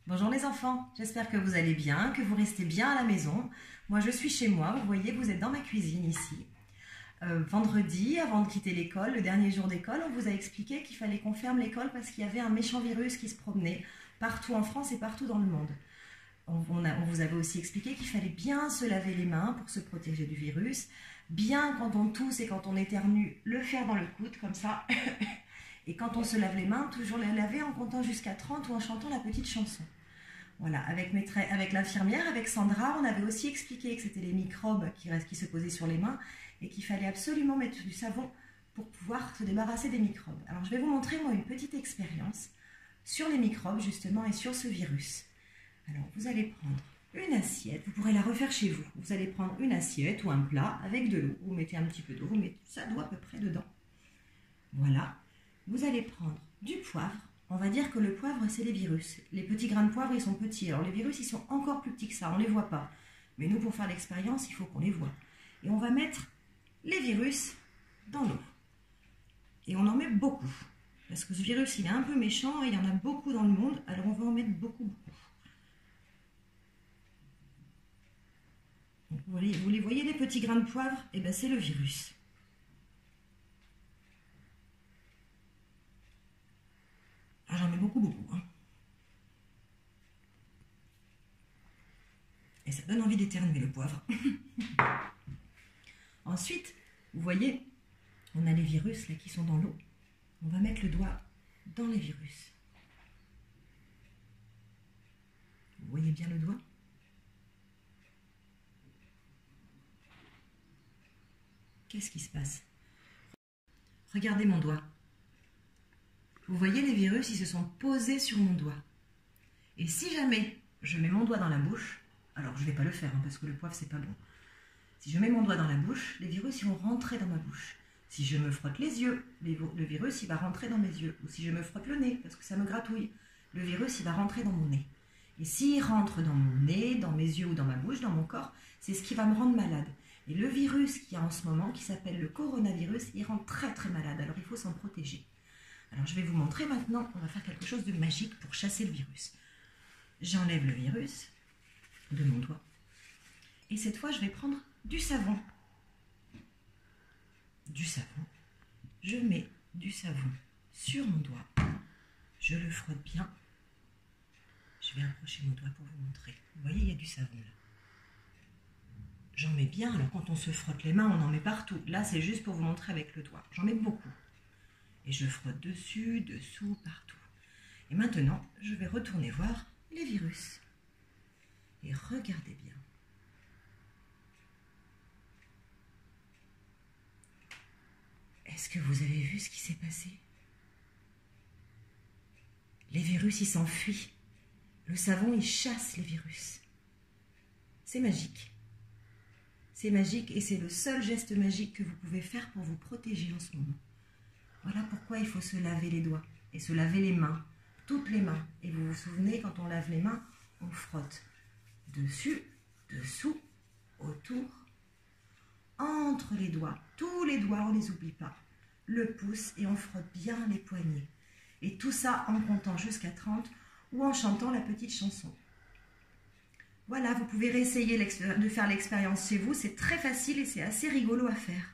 Bonjour les enfants, j'espère que vous allez bien, que vous restez bien à la maison. Moi je suis chez moi, vous voyez, vous êtes dans ma cuisine ici. Vendredi, avant de quitter l'école, le dernier jour d'école, on vous a expliqué qu'il fallait qu'on ferme l'école parce qu'il y avait un méchant virus qui se promenait partout en France et partout dans le monde. On vous avait aussi expliqué qu'il fallait bien se laver les mains pour se protéger du virus, bien quand on tousse et quand on éternue, le faire dans le coude comme ça. Et quand on se lave les mains, toujours les laver en comptant jusqu'à 30 ou en chantant la petite chanson. Voilà, avec l'infirmière, avec Sandra, on avait aussi expliqué que c'était les microbes qui se posaient sur les mains et qu'il fallait absolument mettre du savon pour pouvoir se débarrasser des microbes. Alors je vais vous montrer moi une petite expérience sur les microbes justement et sur ce virus. Alors vous allez prendre une assiette, vous pourrez la refaire chez vous. Vous allez prendre une assiette ou un plat avec de l'eau, vous mettez un petit peu d'eau, vous mettez ça doigt à peu près dedans. Voilà. Vous allez prendre du poivre. On va dire que le poivre, c'est les virus. Les petits grains de poivre, ils sont petits. Alors les virus, ils sont encore plus petits que ça, on ne les voit pas. Mais nous, pour faire l'expérience, il faut qu'on les voit. Et on va mettre les virus dans l'eau. Et on en met beaucoup. Parce que ce virus, il est un peu méchant et il y en a beaucoup dans le monde. Alors on va en mettre beaucoup, beaucoup. Donc, vous les voyez, les petits grains de poivre? Eh bien, c'est le virus. Ah, j'en mets beaucoup, beaucoup. Hein. Et ça donne envie d'éternuer le poivre. Ensuite, vous voyez, on a les virus là qui sont dans l'eau. On va mettre le doigt dans les virus. Vous voyez bien le doigt? Qu'est-ce qui se passe? Regardez mon doigt. Vous voyez, les virus, ils se sont posés sur mon doigt. Et si jamais je mets mon doigt dans la bouche, alors je ne vais pas le faire, hein, parce que le poivre, c'est pas bon. Si je mets mon doigt dans la bouche, les virus, ils vont rentrer dans ma bouche. Si je me frotte les yeux, le virus, il va rentrer dans mes yeux. Ou si je me frotte le nez, parce que ça me gratouille, le virus, il va rentrer dans mon nez. Et s'il rentre dans mon nez, dans mes yeux ou dans ma bouche, dans mon corps, c'est ce qui va me rendre malade. Et le virus qu'il y a en ce moment, qui s'appelle le coronavirus, il rend très très malade. Alors il faut s'en protéger. Alors je vais vous montrer maintenant, on va faire quelque chose de magique pour chasser le virus. J'enlève le virus de mon doigt. Et cette fois, je vais prendre du savon. Du savon. Je mets du savon sur mon doigt. Je le frotte bien. Je vais approcher mon doigt pour vous montrer. Vous voyez, il y a du savon là. J'en mets bien. Alors quand on se frotte les mains, on en met partout. Là, c'est juste pour vous montrer avec le doigt. J'en mets beaucoup. Et je frotte dessus, dessous, partout. Et maintenant, je vais retourner voir les virus. Et regardez bien. Est-ce que vous avez vu ce qui s'est passé? Les virus, ils s'enfuient. Le savon, il chasse les virus. C'est magique. C'est magique et c'est le seul geste magique que vous pouvez faire pour vous protéger en ce moment. Voilà pourquoi il faut se laver les doigts et se laver les mains, toutes les mains. Et vous vous souvenez, quand on lave les mains, on frotte dessus, dessous, autour, entre les doigts. Tous les doigts, on ne les oublie pas. Le pouce et on frotte bien les poignets. Et tout ça en comptant jusqu'à 30 ou en chantant la petite chanson. Voilà, vous pouvez réessayer de faire l'expérience chez vous. C'est très facile et c'est assez rigolo à faire.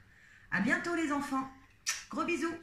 À bientôt les enfants. Gros bisous.